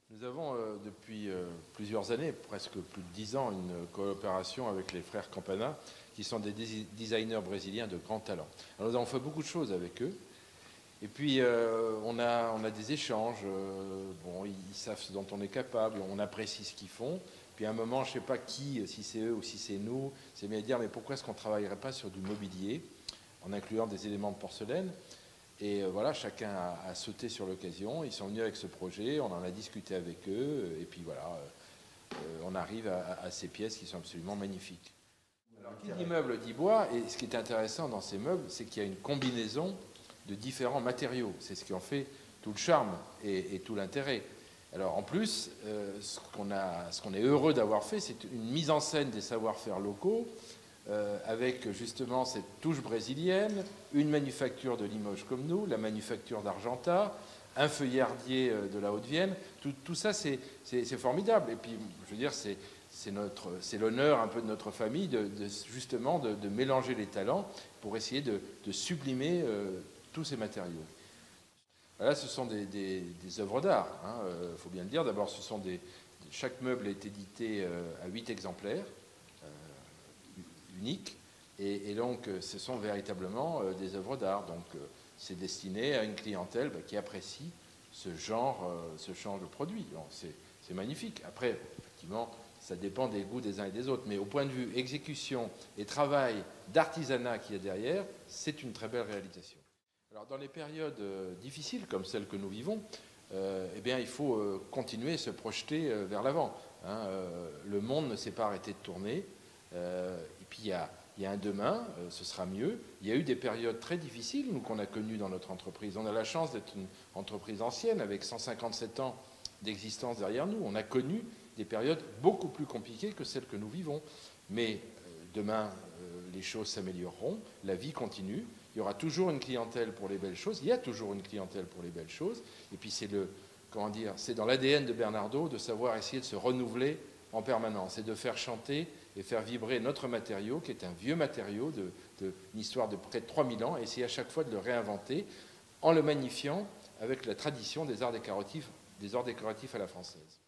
Nous avons depuis plusieurs années, presque plus de 10 ans, une coopération avec les frères Campana, qui sont des designers brésiliens de grand talent. Alors nous avons fait beaucoup de choses avec eux. Et puis on a des échanges. Bon, ils savent ce dont on est capable, on apprécie ce qu'ils font. Puis à un moment, je ne sais pas qui, si c'est eux ou si c'est nous, c'est bien de dire mais pourquoi est-ce qu'on ne travaillerait pas sur du mobilier en incluant des éléments de porcelaine? Et voilà, chacun a sauté sur l'occasion. Ils sont venus avec ce projet, on en a discuté avec eux, et puis voilà, on arrive à ces pièces qui sont absolument magnifiques. Alors, qui dit meuble dit bois, et ce qui est intéressant dans ces meubles, c'est qu'il y a une combinaison de différents matériaux. C'est ce qui en fait tout le charme et tout l'intérêt. Alors en plus, ce qu'on est heureux d'avoir fait, c'est une mise en scène des savoir-faire locaux, avec justement cette touche brésilienne, une manufacture de Limoges comme nous, la manufacture d'Argentat, un feuillardier de la Haute-Vienne. Tout ça, c'est formidable. Et puis, je veux dire, c'est l'honneur un peu de notre famille justement de mélanger les talents pour essayer de sublimer tous ces matériaux. Là, ce sont des œuvres d'art, il faut bien le dire. D'abord, chaque meuble est édité à 8 exemplaires. Unique, et donc ce sont véritablement des œuvres d'art. Donc c'est destiné à une clientèle qui apprécie ce genre de produit. C'est magnifique. Après, effectivement, ça dépend des goûts des uns et des autres, mais au point de vue exécution et travail d'artisanat qu'il y a derrière, c'est une très belle réalisation. Alors dans les périodes difficiles comme celles que nous vivons, eh bien, il faut continuer à se projeter vers l'avant. Le monde ne s'est pas arrêté de tourner. Et puis il y a un demain, ce sera mieux. Il y a eu des périodes très difficiles, nous, qu'on a connues dans notre entreprise. On a la chance d'être une entreprise ancienne, avec 157 ans d'existence derrière nous. On a connu des périodes beaucoup plus compliquées que celles que nous vivons. Mais demain, les choses s'amélioreront, la vie continue. Il y aura toujours une clientèle pour les belles choses. Il y a toujours une clientèle pour les belles choses. Et puis c'est dans l'ADN de Bernardaud de savoir essayer de se renouveler en permanence et de faire chanter et faire vibrer notre matériau, qui est un vieux matériau d'une histoire de près de 3000 ans, et essayer à chaque fois de le réinventer en le magnifiant avec la tradition des arts décoratifs à la française.